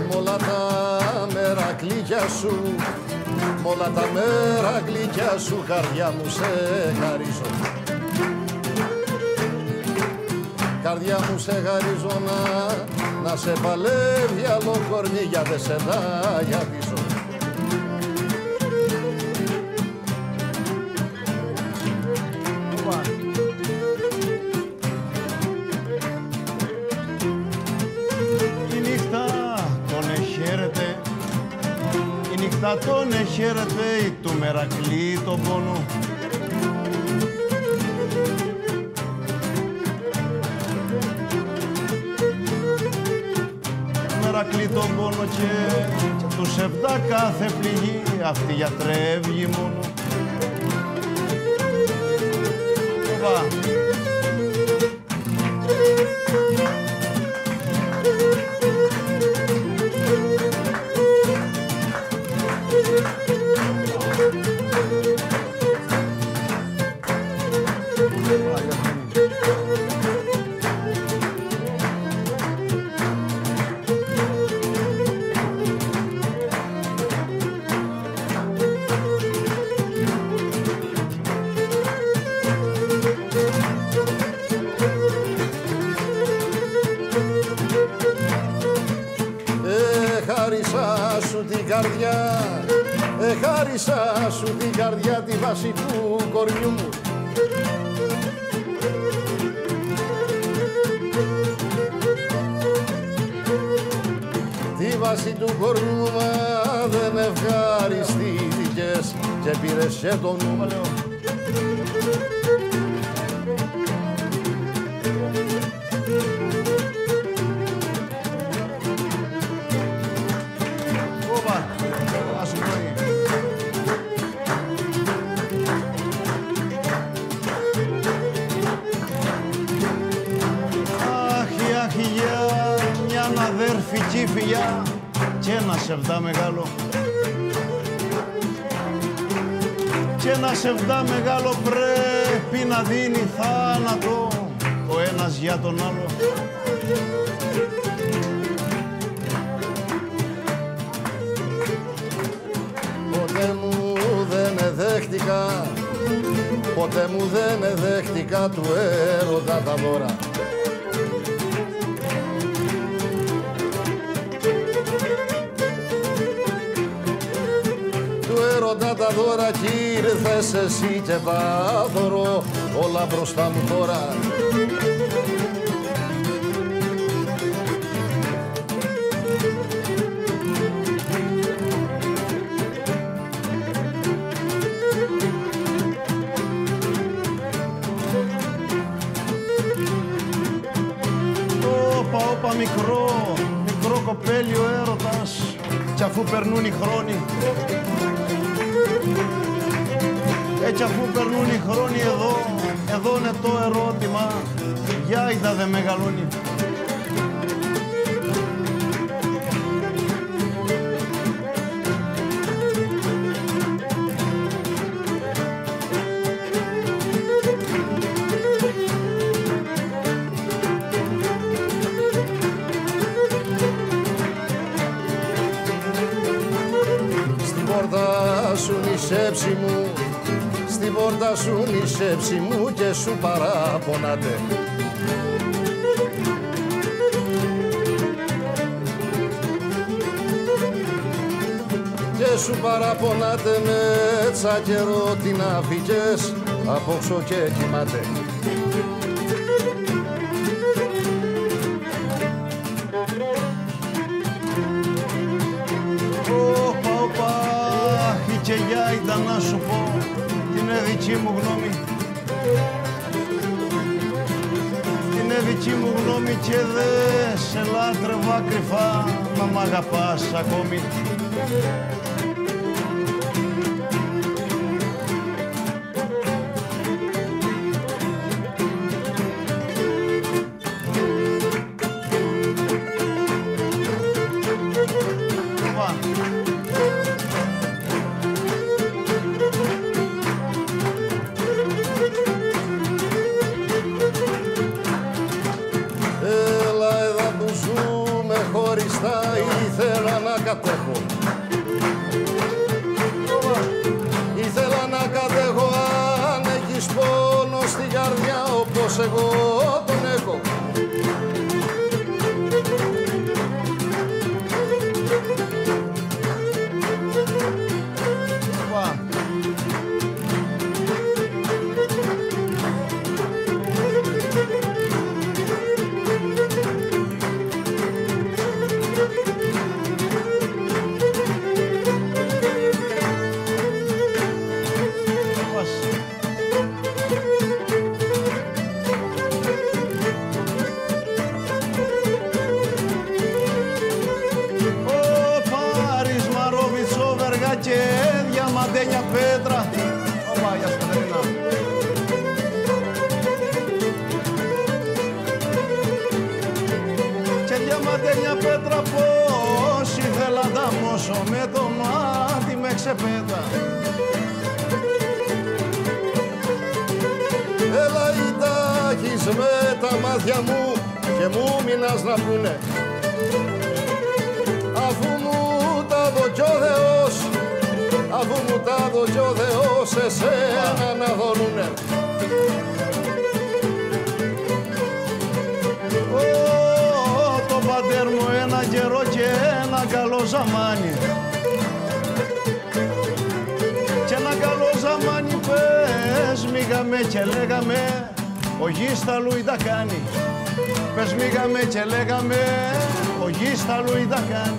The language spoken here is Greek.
Μ' όλα τα μερακλίκια σου, μ' όλα τα μερακλίκια σου, καρδιά μου σε χαρίζω. Καρδιά μου σε χαρίζω να σε παλεύει άλλο κορμί, για δε σε δαγιατίζω. Η νύχτα τον εχαίρεται, η νύχτα τον εχαίρεται, του Μερακλή τον πόνο. Μερακλή τον πόνο και τους 7 κάθε πληγή, αυτή γιατρεύγει μόνο. Οπα. Χάρισα σου την καρδιά, χάρισα σου την καρδιά, τη βάση του κορμιού μου. Τη βάση του κορμιού μου, μα δεν ευχαριστήθηκες και πήρες και το νου. Αδέρφικη φιλιά και ένα σεβδά μεγάλο, και ένα σεβδά μεγάλο πρέπει να δίνει θάνατο ο ένας για τον άλλο. Ποτέ μου δεν δέχτηκα, ποτέ μου δεν δέχτηκα του έρωτα τα δώρα. Έρωτα τα δώρα κι ήρθες εσύ και βάθωρο όλα μπροστά μου τώρα. Όπα μικρό κοπέλι ο έρωτας, κι αφού περνούν οι χρόνοι, έτσι αφού περνούν οι χρόνοι εδώ είναι το ερώτημα, για είδα δε μεγαλώνει. Στην πόρτα σου νησέψη μου, στην πόρτα σου νησέψη μου και σου παραπονάτε. Και σου παραπονάτε με τσακερό την αφήκες απόξω και κοιμάται. Όπα, η κεγιά ήταν να σου πω, είναι δική μου γνώμη. Είναι δική μου γνώμη και δε σε λάτρευα κρυφά, μα μ' αγαπάς ακόμη. εγώ τον έχω. Και διαμαντένια πέτρα. Ωπα, γεια σου Κατερίνα. Και διαμαντένια πέτρα πως ήθελα να μώσω, με το μάτι με ξεπέτα. Έλα ητάχεις με τα μάτια μου και μου μείνας να πούνε, αφού μου τα δω κι ο Θεός, αφού μου τα δω κι ο Θεός, εσένα να δωνούνε. Το πατέρ μου ένα καιρό και ένα καλό ζαμάνι, και ένα καλό ζαμάνι πες μήγαμε και λέγαμε, ο γίσταλου τα κάνει. Πες μήγαμε και λέγαμε, ο γίσταλου τα κάνει.